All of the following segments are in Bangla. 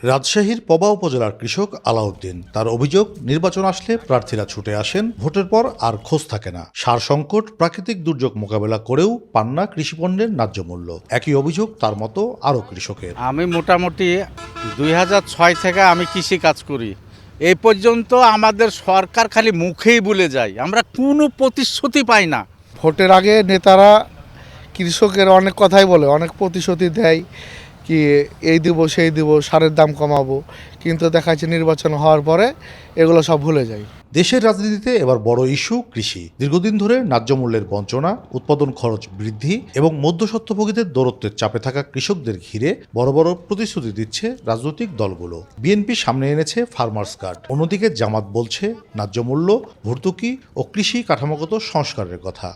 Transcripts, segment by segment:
রাজশাহীর পবা উপজেলার কৃষক আলাউদ্দিন, তার অভিযোগ নির্বাচন আসলে প্রার্থীরা ছুটে আসেন, ভোটের পর আর খোঁজ থাকে না। সার সংকট, প্রাকৃতিক দুর্যোগ মোকাবেলা করেও পান না কৃষিপণ্যের ন্যায্য মূল্য। একই অভিযোগ তার মতো আরও কৃষকের। আমি মোটামুটি 2006 থেকে আমি কৃষি কাজ করি। এই পর্যন্ত আমাদের সরকার খালি মুখেই বলে যায়, আমরা কোনো প্রতিশ্রুতি পাই না। ভোটের আগে নেতারা কৃষকের অনেক কথাই বলে, অনেক প্রতিশ্রুতি দেয়, কি এই দিব সেই দিব, সারের দাম কমাবো, কিন্তু দেখা যাচ্ছে নির্বাচন হওয়ার পরে এগুলো সব ভুলে যায়। দেশের রাজনীতিতে এবার বড় ইস্যু কৃষি। দীর্ঘদিন ধরে ন্যায্য মূল্যের বঞ্চনা, উৎপাদন খরচ বৃদ্ধি এবং মধ্যস্বত্বভোগীদের দৌরত্বের চাপে থাকা কৃষকদের ঘিরে বড় বড় প্রতিশ্রুতি দিচ্ছে রাজনৈতিক দলগুলো। বিএনপি সামনে এনেছে ফার্মার্স কার্ড, অন্যদিকে জামাত বলছে ন্যায্য মূল্য, ভর্তুকি ও কৃষি কাঠামোগত সংস্কারের কথা।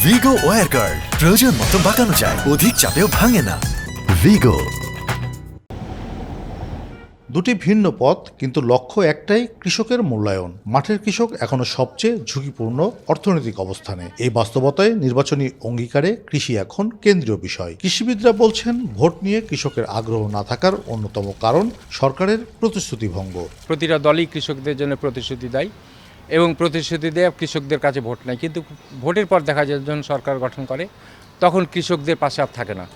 ভিগো ওয়্যার কার্ড প্রয়োজন মতো বাঁকানো যায়, অধিক চাপেও ভাঙে না। ভিগো। দুটি ভিন্ন পথ, কিন্তু লক্ষ্য একটাই, কৃষকের মূল্যায়ন। মাঠের কৃষক এখনো সবচেয়ে ঝুঁকিপূর্ণ অর্থনৈতিক অবস্থানে। এই বাস্তবতায় নির্বাচনী অঙ্গীকারে কৃষি এখন কেন্দ্রীয় বিষয়। কৃষিবিদরা বলছেন, ভোট নিয়ে কৃষকের আগ্রহ না থাকার অন্যতম কারণ সরকারের প্রতিশ্রুতি ভঙ্গ। প্রতিটা দলই কৃষকদের জন্য প্রতিশ্রুতি দেয় এবং প্রতিশ্রুতি দেয় কৃষকদের কাছে ভোট নেয়, কিন্তু ভোটের পর দেখা যায় যখন সরকার গঠন করে তখন কৃষকদের পাশে আর থাকে না।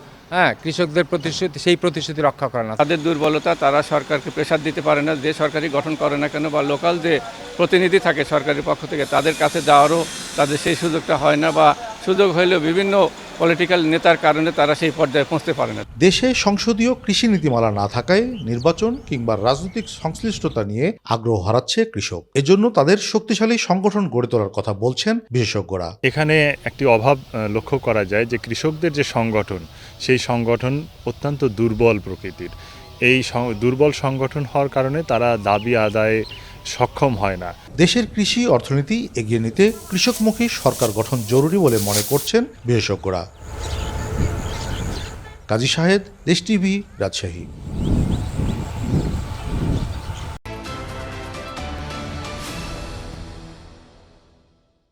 কৃষকদের প্রতিশ্রুতি, সেই প্রতিশ্রুতি রক্ষা করে না। তাদের দুর্বলতা, তারা সরকারকে প্রেশার দিতে পারে না, যে সরকারি গঠন করে না কেন বা লোকাল যে প্রতিনিধি থাকে সরকারের পক্ষ থেকে তাদের কাছে যাওয়ারও তাদের সেই সুযোগটা হয় না, বা সুযোগ হলেও বিভিন্ন পলিটিক্যাল নেতার কারণে তারা সেই পর্যায়ে পৌঁছতে পারে না। দেশে সংসদীয় কৃষি নীতিমালা না থাকায় নির্বাচন কিংবা রাজনৈতিক সংশ্লিষ্টতা নিয়ে আগ্রহ হারাচ্ছে কৃষক। এজন্য তাদের শক্তিশালী সংগঠন গড়ে তোলার কথা বলছেন বিশেষজ্ঞরা। এখানে একটি অভাব লক্ষ্য করা যায় যে কৃষকদের যে সংগঠন, সেই সংগঠন অত্যন্ত দুর্বল প্রকৃতির। এই দুর্বল সংগঠন হওয়ার কারণে তারা দাবি আদায়ে সক্ষম হয় না। দেশের কৃষি অর্থনীতি এগিয়ে নিতে কৃষকমুখী সরকার গঠন জরুরি বলে মনে করছেন বিশেষজ্ঞরা। কাজী শাহেদ, দেশ টিভি, রাজশাহী।